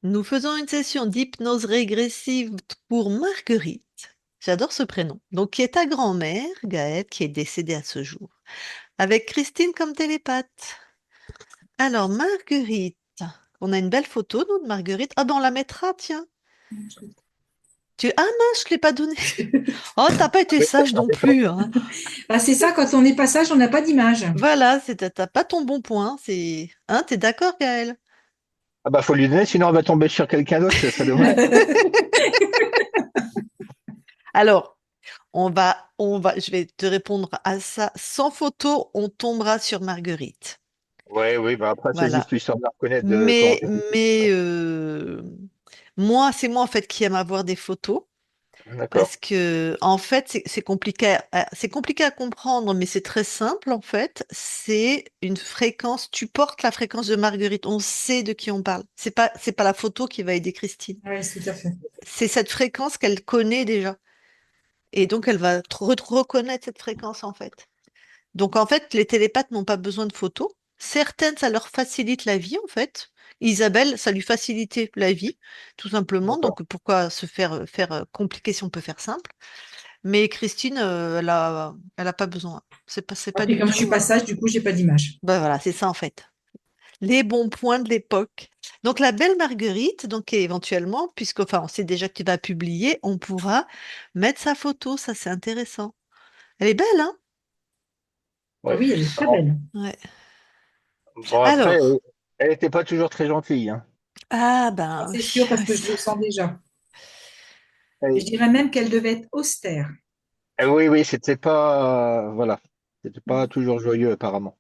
Nous faisons une session d'hypnose régressive pour Marguerite. J'adore ce prénom. Donc, qui est ta grand-mère, Gaëlle, qui est décédée à ce jour, avec Christine comme télépathe. Alors, Marguerite, on a une belle photo, nous, de Marguerite. Ah ben, on la mettra, tiens. Ah mince, je ne l'ai pas donnée. Oh, t'as pas été Oui, sage non plus, hein. Bah, c'est ça, quand on n'est pas sage, on n'a pas d'image. Voilà, t'as pas ton bon point. Hein, t'es d'accord, Gaëlle? ah bah faut lui donner, sinon elle va tomber sur quelqu'un d'autre, ce serait dommage. Alors, je vais te répondre à ça. Sans photo, on tombera sur Marguerite. Oui, oui, bah après c'est Voilà. juste histoire de la reconnaître de comment Mais, t'es. mais moi, c'est moi en fait qui aime avoir des photos D'accord. parce que en fait, c'est compliqué à comprendre, mais c'est très simple en fait. C'est une fréquence. Tu portes la fréquence de Marguerite. On sait de qui on parle. C'est pas la photo qui va aider Christine. Oui, tout à fait. C'est cette fréquence qu'elle connaît déjà. Et donc, elle va reconnaître cette fréquence en fait. Donc, en fait, les télépathes n'ont pas besoin de photos. Certaines, ça leur facilite la vie, en fait. Isabelle, ça lui facilitait la vie, tout simplement. D'accord. Donc, pourquoi se faire compliqué si on peut faire simple? Mais Christine, elle a pas besoin. C'est Et pas puis du comme je suis tout. pas sage, du coup, j'ai pas d'image. Ben voilà, c'est ça, en fait. Les bons points de l'époque. Donc, la belle Marguerite, donc éventuellement, puisque, enfin, on sait déjà que tu vas publier, on pourra mettre sa photo. Ça, c'est intéressant. Elle est belle, hein? Ah Ouais. oui, elle est très Alors, belle. Ouais. bon après, Alors, elle était pas toujours très gentille, hein. ah Ah, ben c'est sûr, oui. parce que je le sens déjà. Je Elle- dirais même qu'elle devait être austère. oui, oui, c'était pas, voilà, c'était pas toujours joyeux apparemment.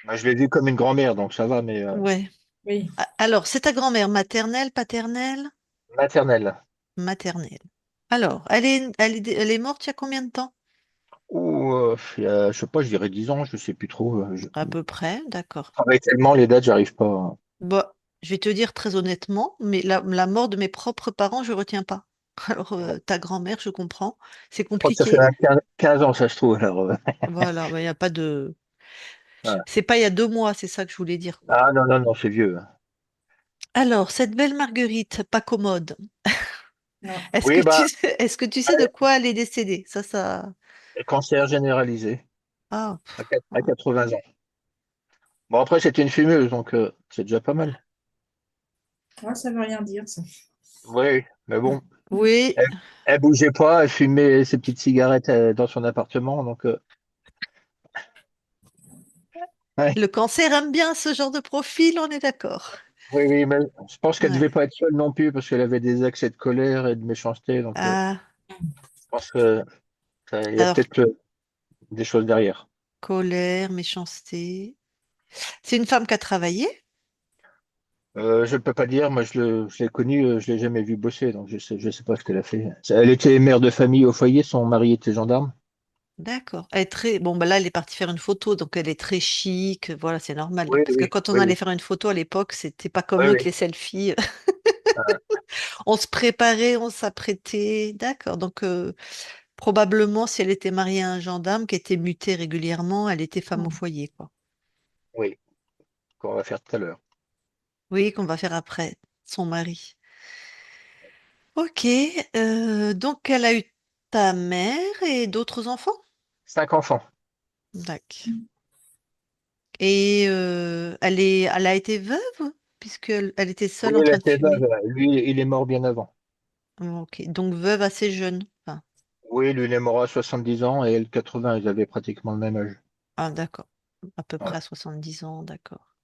Moi, je l'ai vu comme une grand-mère, donc ça va, mais Ouais. Oui. Alors, c'est ta grand-mère maternelle, paternelle? maternelle. Maternelle. Alors, elle est morte il y a combien de temps? Ou, je sais pas, je dirais 10 ans, je sais plus trop. Je À peu près, d'accord. travaille tellement les dates, j'arrive pas. Bon, je vais te dire très honnêtement, mais la mort de mes propres parents, je retiens pas. Alors, ta grand-mère, je comprends, c'est Je crois que ça fait compliqué. 15 ans, ça se trouve. Alors, Voilà, il n'y a pas de. voilà. C'est pas il y a 2 mois, c'est ça que je voulais dire, quoi. Ah non, non, non, c'est vieux. Alors, cette belle Marguerite, pas commode. Non. Est-ce que Oui, tu bah, sais, est-ce que tu sais de quoi elle est décédée? Ça. cancer généralisé Ah, à 80 ans. Bon, après, c'était une fumeuse, donc c'est déjà pas mal. Ah, ça veut rien dire, ça. Oui, mais bon, oui, elle, elle bougeait pas, elle fumait ses petites cigarettes dans son appartement, donc ouais. le cancer aime bien ce genre de profil, on est d'accord. Oui, oui, mais je pense qu'elle devait Ouais. pas être seule non plus, parce qu'elle avait des accès de colère et de méchanceté, donc Ah, je pense que il y a alors, peut-être des choses derrière. colère, méchanceté. C'est une femme qui a travaillé? Je ne peux pas dire, moi je l'ai connue, je l'ai jamais vue bosser, donc je sais pas ce qu'elle a fait. Elle était mère de famille au foyer, son mari était gendarme. D'accord. Elle est très. Bon, bah là, elle est partie faire une photo, donc elle est très chic. Voilà, c'est normal. Oui, Parce que oui, quand on oui, allait oui, faire une photo à l'époque, c'était pas comme oui, avec oui. les selfies. Ah, On se préparait, on s'apprêtait. D'accord. Donc, probablement, si elle était mariée à un gendarme qui était muté régulièrement, elle était femme au foyer, quoi. oui, qu'on va faire tout à l'heure. Oui, qu'on va faire après, son mari. Ok, donc elle a eu ta mère et d'autres enfants? 5 enfants. D'accord. Et elle a été veuve puisqu'elle était Oui, seule en elle train de était fumer. veuve. Lui, il est mort bien avant. Ok, donc veuve assez jeune. Enfin, Oui, lui, il est mort à 70 ans et elle 80, ils avaient pratiquement le même âge. ah d'accord, à peu près Voilà. à 70 ans, d'accord.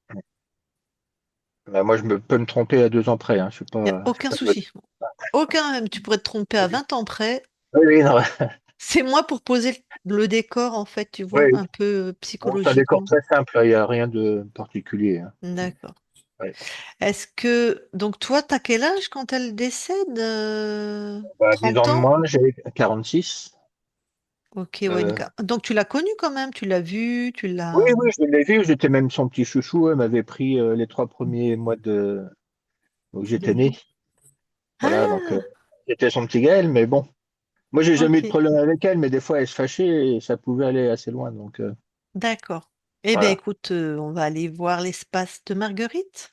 Bah, moi, peux me tromper à 2 ans près, hein. Il n'y a Je suis aucun pas doué. souci. Aucun, même tu pourrais te tromper à 20 ans près. Oui, oui, non, C'est moi pour poser le décor, en fait, tu vois, oui. un peu Bon, c'est un décor psychologiquement. très simple, il n'y a rien de particulier, hein. D'accord. Ouais. Est-ce que, donc toi, t'as quel âge quand elle décède? Bah, 10 30 ans de ans? moins, j'ai 46. Ok, ouais, Euh, donc tu l'as connue quand même, tu l'as vue, tu oui, l'as. oui, je l'ai vu, j'étais même son petit chouchou, elle m'avait pris les 3 premiers mois où De j'étais né. vie. Voilà, donc Ah, j'étais son petit Gaël, mais bon. Moi, j'ai jamais eu de ok, problème avec elle, mais des fois, elle se fâchait et ça pouvait aller assez loin, donc d'accord. Eh bien, voilà. écoute, on va aller voir l'espace de Marguerite.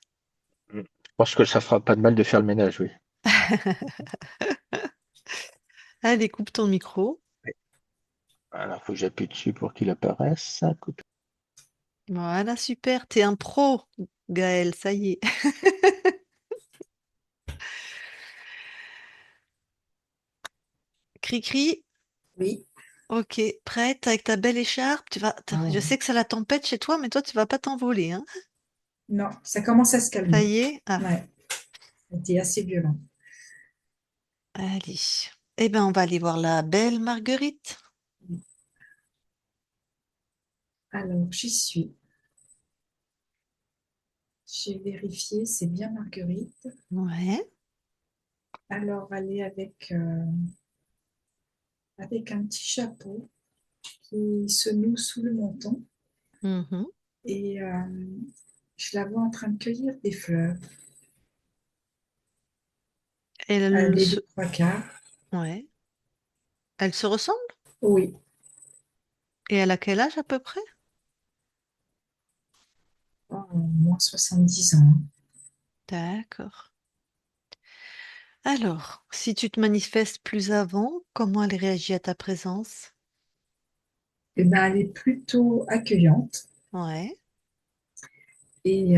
Mm. pense que ça fera pas de mal de faire le ménage, oui. Allez, coupe ton micro. Alors, faut que j'appuie dessus pour qu'il apparaisse. Voilà, super. T'es un pro, Gaël, ça y est. Cri-cri, Oui. ok, prête avec ta belle écharpe. Je Oh. sais que c'est la tempête chez toi, mais toi, tu vas pas t'envoler, hein. Non, ça commence à se Ça calmer. y est? Ah, Ouais, c'était assez violent. allez. Eh bien, on va aller voir la belle Marguerite. Alors, j'y suis. J'ai vérifié, c'est bien Marguerite. Ouais. Alors, elle est avec un petit chapeau qui se noue sous le menton Mhm. et je la vois en train de cueillir des fleurs. Elle Les se... deux trois quarts. Ouais. Elle se ressemble? Oui, Et elle a quel âge à peu près? oh, au moins 70 ans. D'accord. Alors, si tu te manifestes plus avant, comment elle réagit à ta présence? Et ben, elle est plutôt accueillante Ouais. et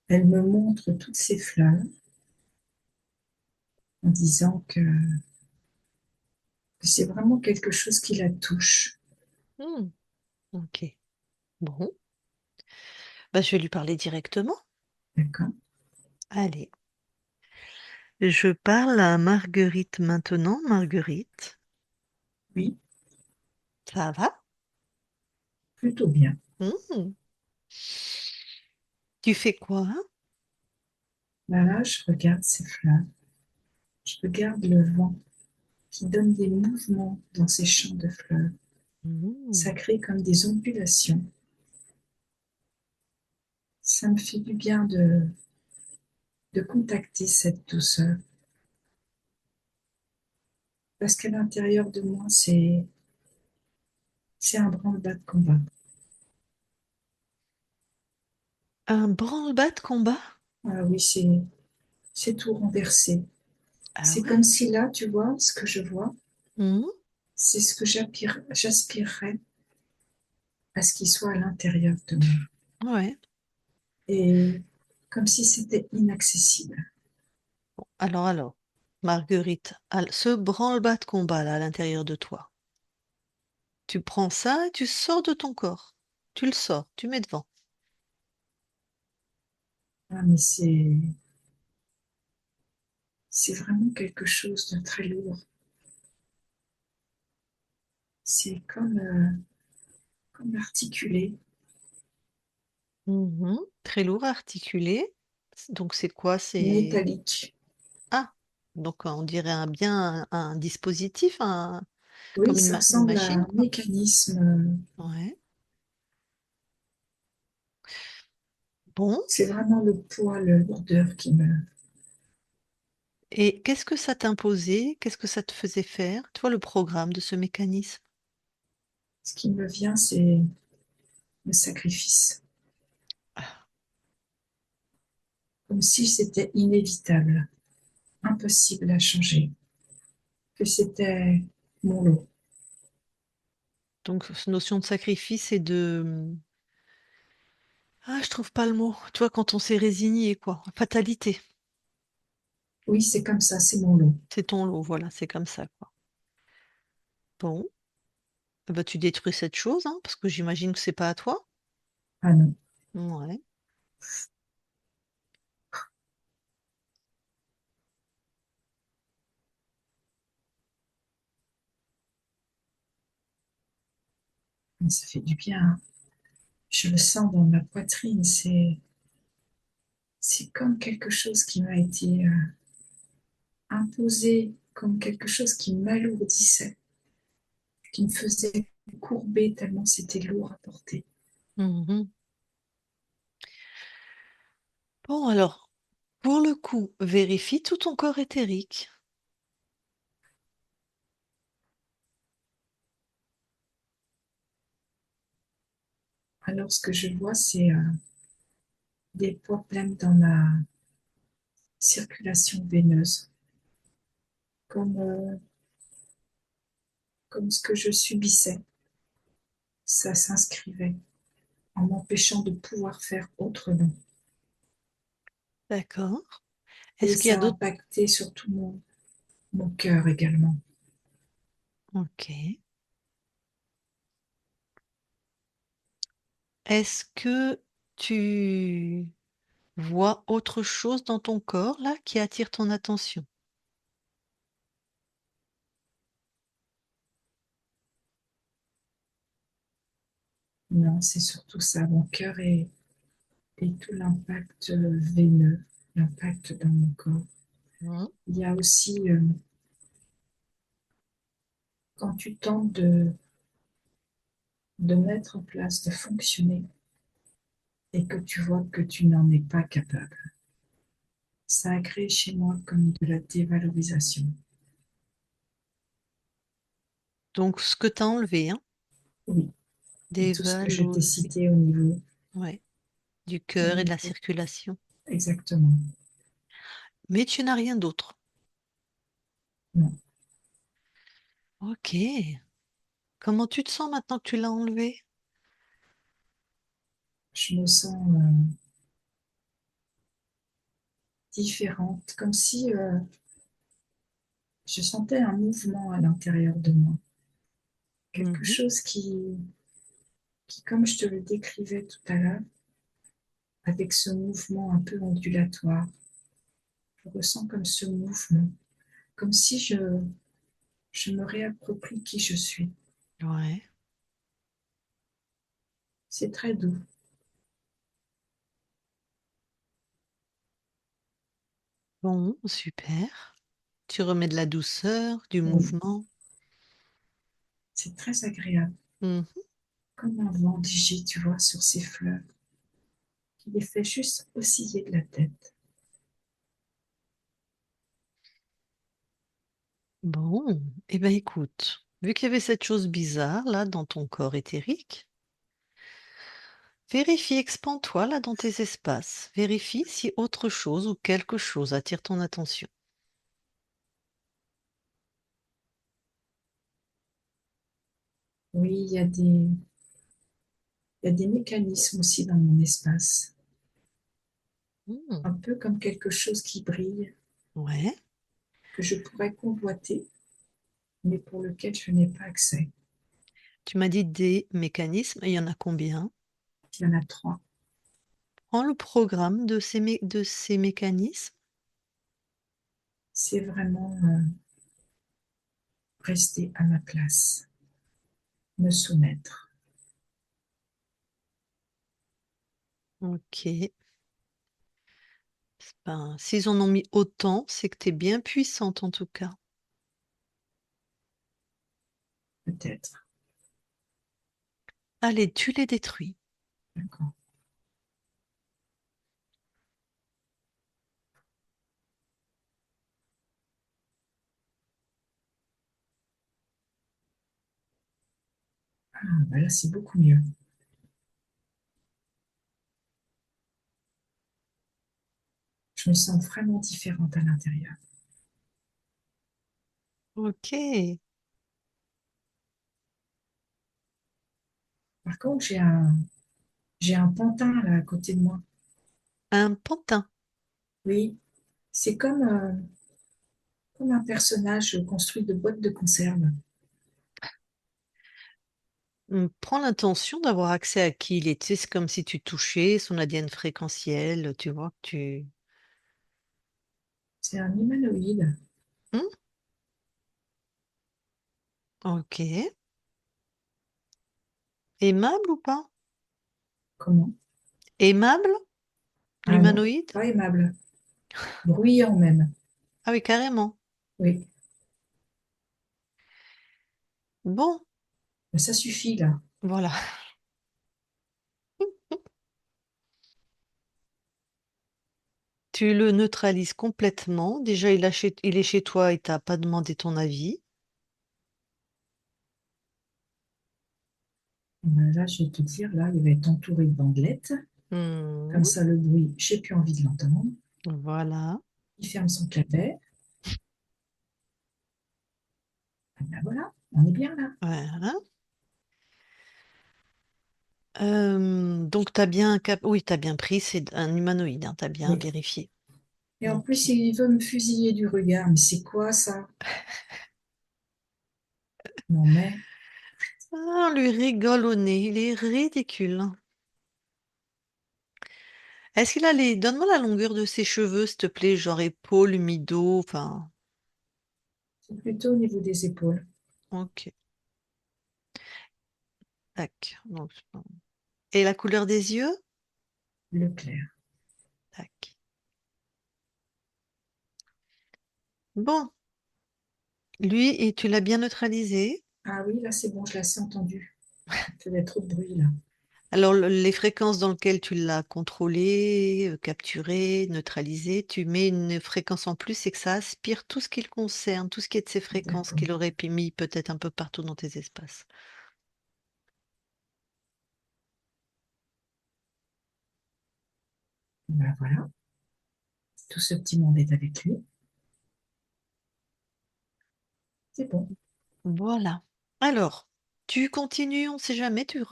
elle me montre toutes ses fleurs en disant que c'est vraiment quelque chose qui la touche. Hmm, ok. Bon. Bah, je vais lui parler directement. D'accord? Allez. Je parle à Marguerite maintenant. Marguerite, Oui, ça va? plutôt bien. Hmm. Tu fais quoi? Ben là, je regarde ces fleurs, je regarde le vent qui donne des mouvements dans ces champs de fleurs. Ça Hmm. crée comme des ondulations. Ça me fait du bien de contacter cette douceur. Parce qu'à l'intérieur de moi, c'est un branle-bas de combat. Un branle-bas de combat? Ah oui, c'est tout renversé. Ah C'est ouais? comme si là, tu vois, ce que je vois, Hmm. c'est ce que j'aspirerais à ce qui soit à l'intérieur de moi. Ouais. Et comme si c'était inaccessible. Alors, Marguerite, ce branle-bas de combat là à l'intérieur de toi, tu prends ça et tu sors de ton corps. Tu le sors, tu mets devant. Ah, mais c'est vraiment quelque chose de très lourd. C'est comme articulé. Mhm. Très lourd, articulé. Donc c'est quoi? C'est... Métallique. Ah, donc on dirait bien un dispositif, Oui, comme ça une ressemble à machine, un quoi. mécanisme. Ouais. Bon. C'est vraiment le poids, le lourdeur Et qu'est-ce que ça t'imposait? Qu'est-ce que ça te faisait faire? Tu vois le programme de ce mécanisme? ce qui me vient, c'est le sacrifice. Ah. Comme si c'était inévitable, impossible à changer, que c'était mon lot. Donc, cette notion de sacrifice et de... Ah, je trouve pas le mot. Tu vois, quand on s'est résigné, quoi. Fatalité. Oui, c'est comme ça, c'est mon lot. C'est ton lot, voilà, c'est comme ça, quoi. Bon, eh ben, tu détruis cette chose, hein, parce que j'imagine que c'est pas à toi. Ah non, Ouais. mais ça fait du bien. Je le sens dans ma poitrine, c'est comme quelque chose qui m'a été imposé, comme quelque chose qui m'alourdissait, qui me faisait courber tellement c'était lourd à porter. Mhm. Bon, alors, pour le coup, vérifie tout ton corps éthérique. Alors ce que je vois, c'est des problèmes dans la circulation veineuse, comme, comme ce que je subissais. Ça s'inscrivait en m'empêchant de pouvoir faire autrement. D'accord. Et Est-ce qu'il y a ça a d'autres... impacté surtout mon cœur également. Ok. Est-ce que tu vois autre chose dans ton corps, là, qui attire ton attention? Non, c'est surtout ça, mon cœur et tout l'impact veineux, l'impact dans mon corps. Mhm. Il y a aussi, quand tu tentes de mettre en place, de fonctionner, et que tu vois que tu n'en es pas capable, ça a créé chez moi comme de la dévalorisation. Donc, ce que tu as enlevé, hein, Oui, et des tout ce que je t'ai valves, cité au niveau, ouais, du au cœur et de la niveau, circulation. exactement. Mais tu n'as rien d'autre. Non, Ok. Comment tu te sens maintenant que tu l'as enlevé? je me sens différente, comme si je sentais un mouvement à l'intérieur de moi, quelque Mhm. chose qui, comme je te le décrivais tout à l'heure, avec ce mouvement un peu ondulatoire, je ressens comme ce mouvement, comme si je me réapproprie qui je suis. Ouais. C'est très doux. Bon, super. Tu remets de la douceur, du Oui, mouvement. c'est très agréable. Mhm. Comme un vent léger, tu vois, sur ces fleurs, qui les fait juste osciller de la tête. Bon, eh bien écoute, vu qu'il y avait cette chose bizarre là dans ton corps éthérique, vérifie, expand-toi là dans tes espaces. Vérifie si autre chose ou quelque chose attire ton attention. Oui, il y a des mécanismes aussi dans mon espace, Hmm. un peu comme quelque chose qui brille, Ouais. que je pourrais convoiter, mais pour lequel je n'ai pas accès. Tu m'as dit des mécanismes, il y en a combien? Il y en a trois. Prends le programme de de ces mécanismes. C'est vraiment rester à ma place, me soumettre. Ok. Ben, s'ils en ont mis autant, c'est que tu es bien puissante en tout cas. Peut-être. Allez, tu les détruis. D'accord. Ah, bah là, c'est beaucoup mieux. Je me sens vraiment différente à l'intérieur. Ok. Par contre, j'ai un pantin là à côté de moi. Un pantin. Oui, c'est comme un personnage construit de boîtes de conserve. Prends l'intention d'avoir accès à qui il est. Tu sais, c'est comme si tu touchais son ADN fréquentiel, tu vois, que tu... C'est un humanoïde. Hmm. Ok. Aimable ou pas? Comment? Aimable, Ah non, l'humanoïde? pas aimable. Bruyant même. Ah oui, carrément. Oui, Bon, mais ça suffit là. voilà. Tu le neutralises complètement. Déjà, il est chez toi et t'as pas demandé ton avis. Ben là, je vais te dire, là, il va être entouré de bandelettes. Comme Mhm. ça, le bruit, j'ai plus envie de l'entendre. Voilà. Il ferme son clapet. Et ben voilà, on est bien là. Voilà. Donc, tu as bien oui, tu bien pris, c'est un humanoïde, tu as bien Oui. vérifié. Et en Ok. plus, il veut me fusiller du regard. Mais c'est quoi ça? Non, mais Ah, on lui rigole au nez, il est ridicule. Est-ce qu'il a les... Donne-moi la longueur de ses cheveux, s'il te plaît, genre épaule, mi-dos, enfin... c'est plutôt au niveau des épaules. Ok, tac. Donc, et la couleur des yeux? Le clair. Tac. Bon, lui, et tu l'as bien neutralisé. Ah oui, là, c'est bon, je l'ai assez entendu. Il faisait trop de bruit là. Alors, les fréquences dans lesquelles tu l'as contrôlé, capturé, neutralisé, tu mets une fréquence en plus et que ça aspire tout ce qui le concerne, tout ce qui est de ces fréquences D'accord. qu'il aurait mis peut-être un peu partout dans tes espaces. Ben voilà, tout ce petit monde est avec lui. C'est bon. Voilà. Alors, tu continues, on ne sait jamais, tu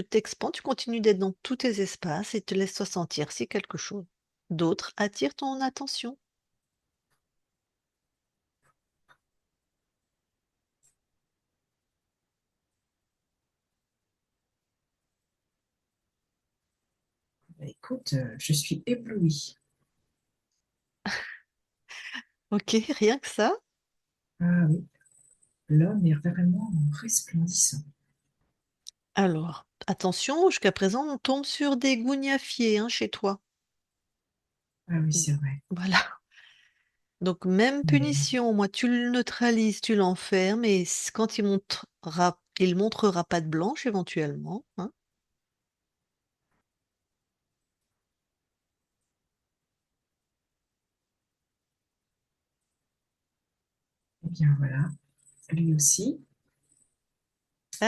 t'expands, tu continues d'être dans tous tes espaces et te laisses-toi sentir si quelque chose d'autre attire ton attention. Ben, écoute, je suis éblouie. Ok, rien que ça. Ah oui, l'homme est vraiment resplendissant. Alors, attention, jusqu'à présent, on tombe sur des gougnafiers hein, chez toi. Ah oui, Mm. c'est vrai. Voilà. Donc, même Mais punition, moi, tu le neutralises, tu l'enfermes et quand il montrera pas de blanche éventuellement, hein. eh bien voilà, lui aussi,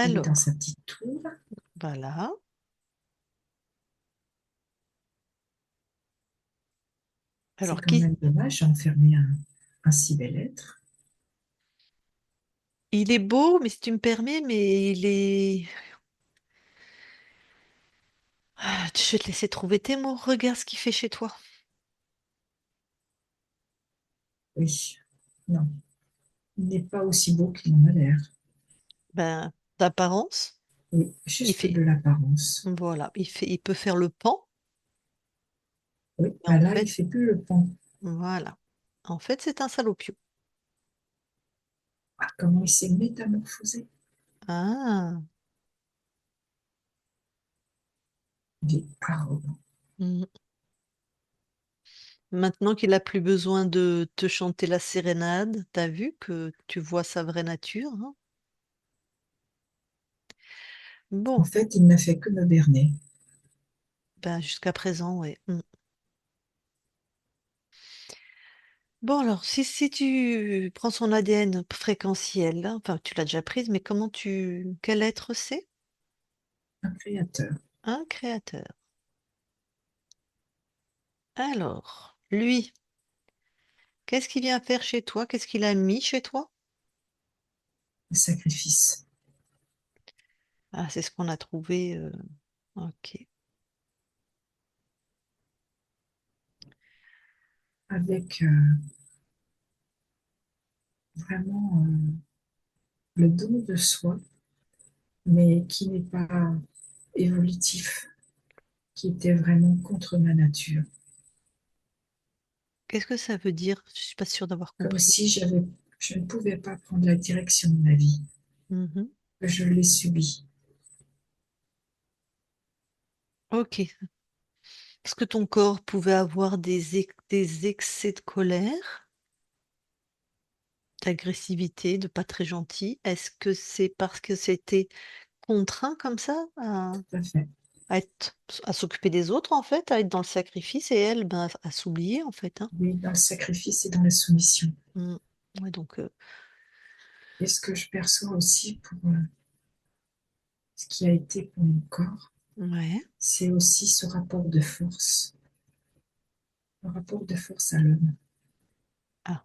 il est dans Alors, sa petite tour. voilà. C'est Alors, quand même dommage d'enfermer un si bel être. il est beau, mais si tu me permets, mais il est... Je vais te laisser trouver tes mots. Regarde ce qu'il fait chez toi. Oui, non, il n'est pas aussi beau qu'il en a l'air. Ben, d'apparence, Oui, il juste fait... de l'apparence. Voilà, il peut faire le pan, Oui, mais ben en là, il fait, fait plus le pont. voilà. En fait, c'est un salopio. Ah, comment il s'est métamorphosé. Ah. Il est arrogant. Mm. Maintenant qu'il a plus besoin de te chanter la sérénade, t'as vu que tu vois sa vraie nature, hein. En Bon, fait, il n'a fait que me berner. ben jusqu'à présent, ouais. Mm. Bon, alors, si tu prends son ADN fréquentiel, hein, enfin, tu l'as déjà prise, mais quel être c'est? Un créateur. Un créateur. Alors, lui, qu'est-ce qu'il vient faire chez toi? Qu'est-ce qu'il a mis chez toi? Le sacrifice. Ah, c'est ce qu'on a trouvé. Ok. Avec vraiment le don de soi, mais qui n'est pas évolutif, qui était vraiment contre ma nature. Qu'est-ce que ça veut dire? Je suis pas sûre d'avoir Comme compris. si je ne pouvais pas prendre la direction de ma vie, Mhm. que je l'ai subie. Ok. Est-ce que ton corps pouvait avoir des excès de colère, d'agressivité, de pas très gentil? Est-ce que c'est parce que c'était contraint comme ça Tout à fait. à s'occuper des autres en fait, à être dans le sacrifice et elle, ben, à s'oublier en fait, hein? Oui, dans le sacrifice et dans la soumission. Mm. Ouais, donc, Et ce que je perçois aussi pour ce qui a été pour mon corps, Ouais. c'est aussi ce rapport de force, le rapport de force à l'homme. Ah.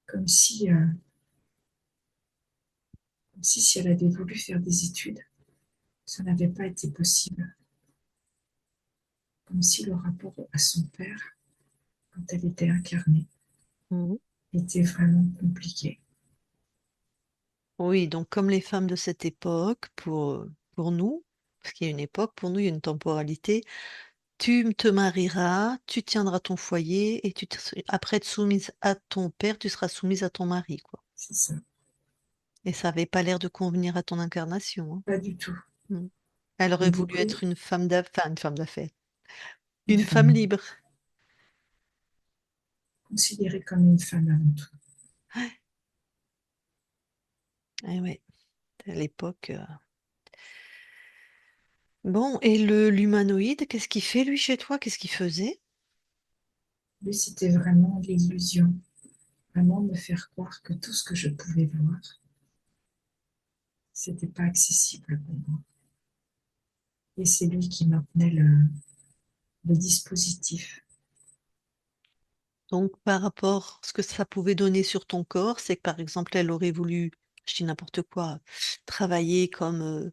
Comme si, si elle avait voulu faire des études, ça n'avait pas été possible. Comme si le rapport à son père, quand elle était incarnée, Mhm. était vraiment compliqué. Oui, donc comme les femmes de cette époque, pour nous, parce qu'il y a une époque, pour nous, il y a une temporalité, tu te marieras, tu tiendras ton foyer et après être soumise à ton père, tu seras soumise à ton mari, quoi. C'est ça. Et ça avait pas l'air de convenir à ton incarnation, hein. Pas du tout. Mm. Elle Et aurait du voulu coup, être une femme d'affaires, enfin, une femme d'affaires, une une femme femme libre. considérée comme une femme avant tout. Eh ouais, à l'époque. Bon, et l'humanoïde, qu'est-ce qu'il fait lui chez toi? Qu'est-ce qu'il faisait? Lui, c'était vraiment l'illusion, vraiment me faire croire que tout ce que je pouvais voir, c'était pas accessible pour moi. Et c'est lui qui maintenait le dispositif. Donc, par rapport à ce que ça pouvait donner sur ton corps, c'est que par exemple, elle aurait voulu, je dis n'importe quoi, travailler comme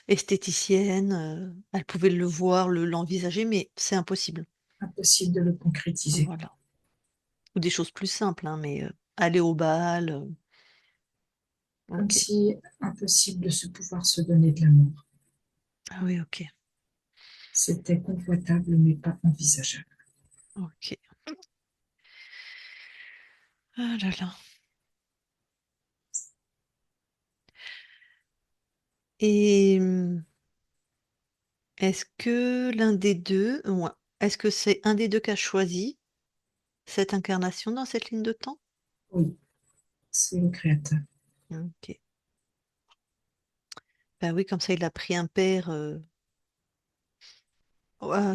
esthéticienne, elle pouvait le voir, l'envisager, mais c'est impossible. Impossible de le concrétiser. Voilà. Ou des choses plus simples, hein, mais aller au bal, Comme ok. si impossible de se pouvoir se donner de l'amour. Ah oui, ok. C'était confortable, mais pas envisageable. Ok. Ah là là. Et est-ce que l'un des deux, ouais, est-ce que c'est un des deux qui a choisi cette incarnation dans cette ligne de temps? Oui, c'est le créateur. Ok. Bah oui, comme ça, il a pris un père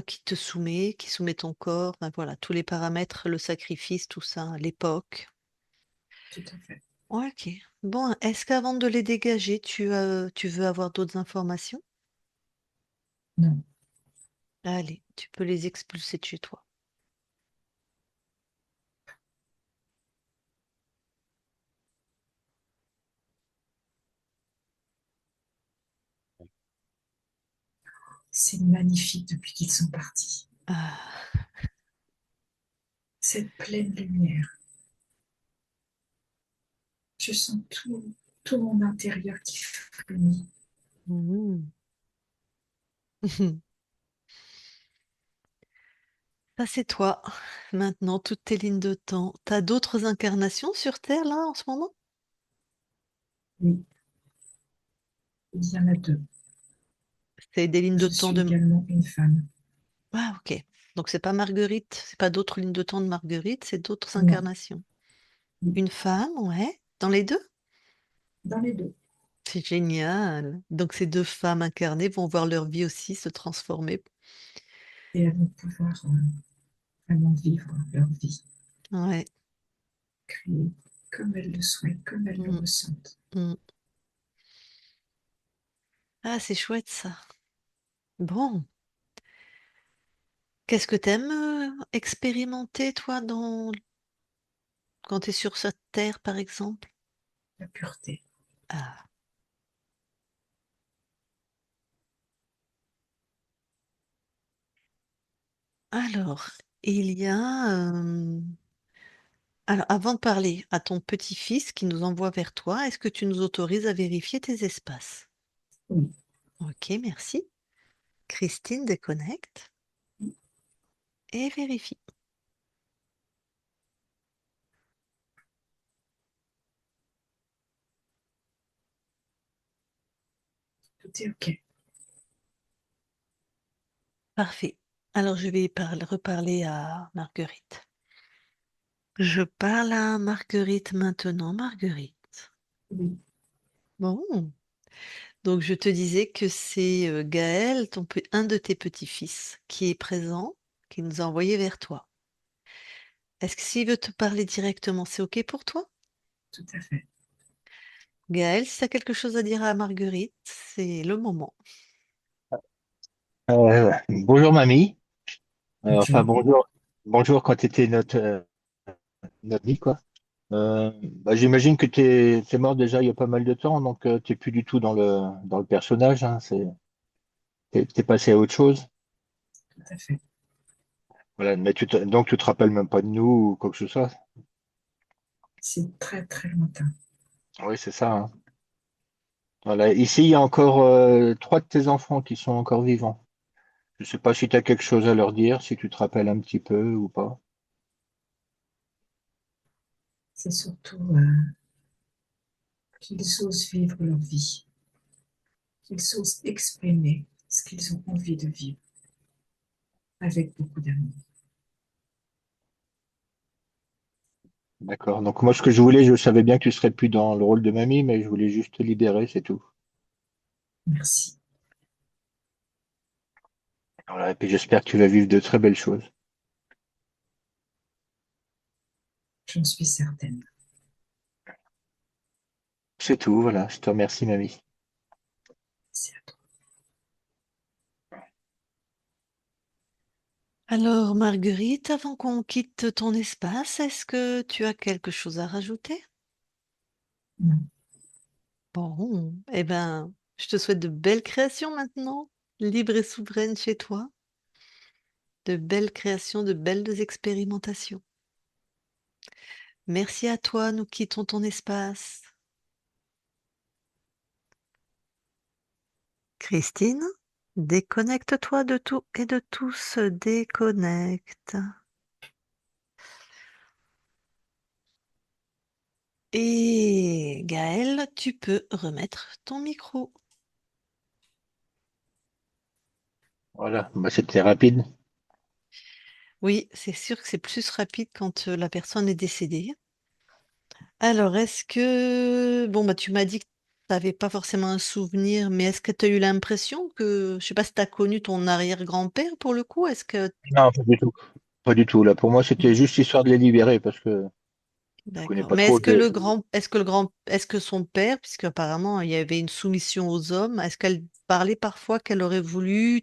qui te soumet, qui soumet ton corps, ben voilà, tous les paramètres, le sacrifice, tout ça, l'époque. Tout à fait. Ouais, ok. Bon, est-ce qu'avant de les dégager, tu veux avoir d'autres informations? Non, Allez, tu peux les expulser de chez toi. c'est magnifique depuis qu'ils sont partis. Ah. Cette pleine lumière, je sens tout mon intérieur qui frémit. Mhm. Ça, c'est toi. Maintenant, toutes tes lignes de temps. T'as d'autres incarnations sur Terre, là, en ce moment? Oui, il y en a deux. C'est des lignes de Je temps suis de... également une femme. Ah, ok. Donc, c'est pas Marguerite, c'est pas d'autres lignes de temps de Marguerite, c'est d'autres Non, incarnations. oui, Une femme, ouais. Dans les deux? dans les deux. C'est génial. Donc, ces deux femmes incarnées vont voir leur vie aussi se transformer. Et elles vont pouvoir vraiment vivre leur vie, Ouais. créer comme elles le souhaitent, comme elles le Mm, ressentent. mm. Ah, c'est chouette ça. Bon. Qu'est-ce que t'aimes expérimenter, toi, quand tu es sur cette terre, par exemple? La pureté. Ah. Alors, il y a... Alors, avant de parler à ton petit-fils qui nous envoie vers toi, est-ce que tu nous autorises à vérifier tes espaces? Oui, Ok, merci. Christine déconnecte et vérifie. tout est OK. Parfait. Alors, je vais reparler à Marguerite. Je parle à Marguerite maintenant, Marguerite. Oui, Bon, donc je te disais que c'est Gaël, un de tes petits-fils, qui est présent, qui nous a envoyé vers toi. Est-ce que s'il veut te parler directement, c'est OK pour toi? tout à fait. Gaël, si tu as quelque chose à dire à Marguerite, c'est le moment. Bonjour mamie. Enfin Bonjour. bonjour quand tu étais notre vie, quoi. J'imagine que t'es mort déjà il y a pas mal de temps, donc t'es plus du tout dans le personnage, hein, t'es passé à autre chose. Tout à fait. Voilà, mais donc tu te rappelles même pas de nous ou quoi que ce soit. C'est très, très lointain. Oui, c'est ça, hein. Voilà. Ici, il y a encore trois de tes enfants qui sont encore vivants. Je sais pas si tu as quelque chose à leur dire, si tu te rappelles un petit peu ou pas. C'est surtout qu'ils osent vivre leur vie, qu'ils osent exprimer ce qu'ils ont envie de vivre avec beaucoup d'amour. D'accord. Donc moi, ce que je voulais, je savais bien que tu serais plus dans le rôle de mamie, mais je voulais juste te libérer, c'est tout. Merci. Voilà. Et puis j'espère que tu vas vivre de très belles choses. J'en suis certaine. C'est tout, voilà. Je te remercie, mamie. C'est à toi. Alors, Marguerite, avant qu'on quitte ton espace, est-ce que tu as quelque chose à rajouter? Non. Bon, eh ben, je te souhaite de belles créations maintenant, libres et souveraines chez toi, de belles créations, de belles expérimentations. Merci à toi, nous quittons ton espace. Christine, déconnecte-toi de tout et de tout se déconnecte. Et Gaël, tu peux remettre ton micro. Voilà. C'était rapide. Oui, c'est sûr que c'est plus rapide quand la personne est décédée. Alors, est-ce que... Bon, bah, tu m'as dit que tu n'avais pas forcément un souvenir, mais est-ce que tu as eu l'impression que... Je sais pas si tu as connu ton arrière-grand-père pour le coup. Est-ce que... Non, pas du tout. Pas du tout. Là, pour moi, c'était juste histoire de les libérer parce que je connais D'accord. pas Mais trop. est-ce que son père, puisque apparemment il y avait une soumission aux hommes, est-ce qu'elle parlait parfois qu'elle aurait voulu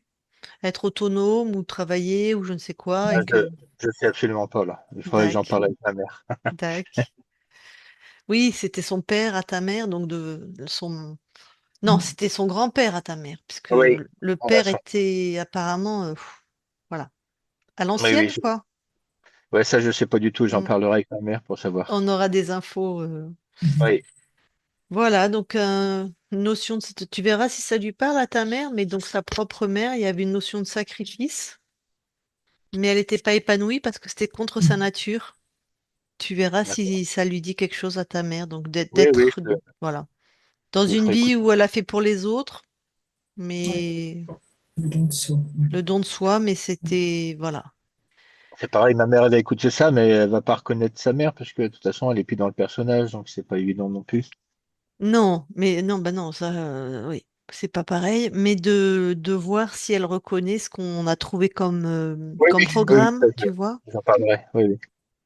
être autonome ou travailler ou je ne sais quoi Ah, et que... je sais absolument pas là. Il faudrait que j'en Dac, parle avec ma mère. dac. Oui, c'était son père à ta mère, donc de son... Non, c'était son grand-père à ta mère, puisque Oui. le Voilà, père était apparemment, voilà, à oui, oui. l'ancienne, quoi. Ouais, ça, je sais pas du tout. J'en Mm. parlerai avec ma mère pour savoir. On aura des infos. Oui. Voilà, donc une notion de... Tu verras si ça lui parle à ta mère, mais donc sa propre mère, il y avait une notion de sacrifice, mais elle n'était pas épanouie parce que c'était contre sa nature. Tu verras D'accord. si ça lui dit quelque chose à ta mère, donc Oui, oui, voilà, dans je le une ferai vie écouter. où elle a fait pour les autres, Ouais, mais le don de soi. Ouais. le don de soi, mais c'était, voilà. C'est pareil, ma mère, elle va écouter ça, mais elle va pas reconnaître sa mère parce que de toute façon, elle est plus dans le personnage, donc c'est pas évident non plus. Non, mais non, bah non, ça, oui, c'est pas pareil, mais de voir si elle reconnaît ce qu'on a trouvé Oui, comme oui, oui, programme, ça, tu vois. j'en parlerai. Oui, oui.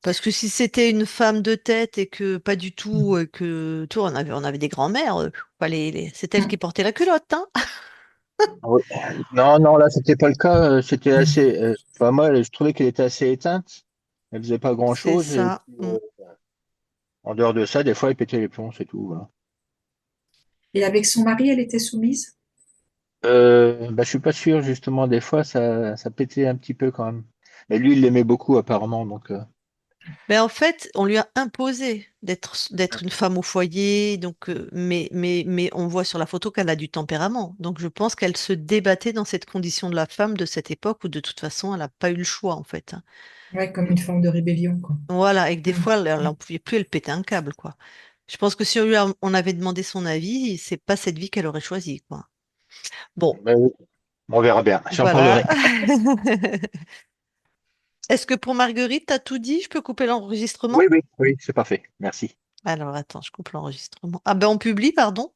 Parce que si c'était une femme de tête et que pas du tout, que tu vois, on avait des grands-mères, pas c'est elle qui portait la culotte, hein. Ah oui. Non, non, là, c'était pas le cas. C'était assez. Enfin, moi, je trouvais qu'elle était assez éteinte. Elle faisait pas C'est grand-chose. Et ça. puis, Mm. en dehors de ça, des fois, elle pétait les plombs, c'est tout. Voilà. Et avec son mari, elle était soumise? Je suis pas sûr, justement. Des fois, ça pétait un petit peu quand même. Mais lui, il l'aimait beaucoup, apparemment. Donc, Ben en fait, on lui a imposé d'être une femme au foyer, donc mais on voit sur la photo qu'elle a du tempérament. Donc je pense qu'elle se débattait dans cette condition de la femme de cette époque où de toute façon elle n'a pas eu le choix en fait, hein. Ouais, comme une forme de rébellion, quoi. Voilà, et que des Mm. fois elle n'en pouvait plus, elle pétait un câble quoi. Je pense que si on avait demandé son avis, c'est pas cette vie qu'elle aurait choisie quoi. Bon, mais oui, on verra bien. J'en voilà. parlerai. Est-ce que pour Marguerite, t'as tout dit? Je peux couper Oui, l'enregistrement? oui, oui, c'est parfait. Merci. Alors attends, je coupe l'enregistrement. Ah ben on publie, pardon.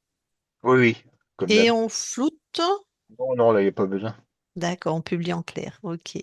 Oui, oui, comme Et d'hab. on floute. Non, non, là, il n'y a pas besoin. D'accord, on publie en clair. Ok.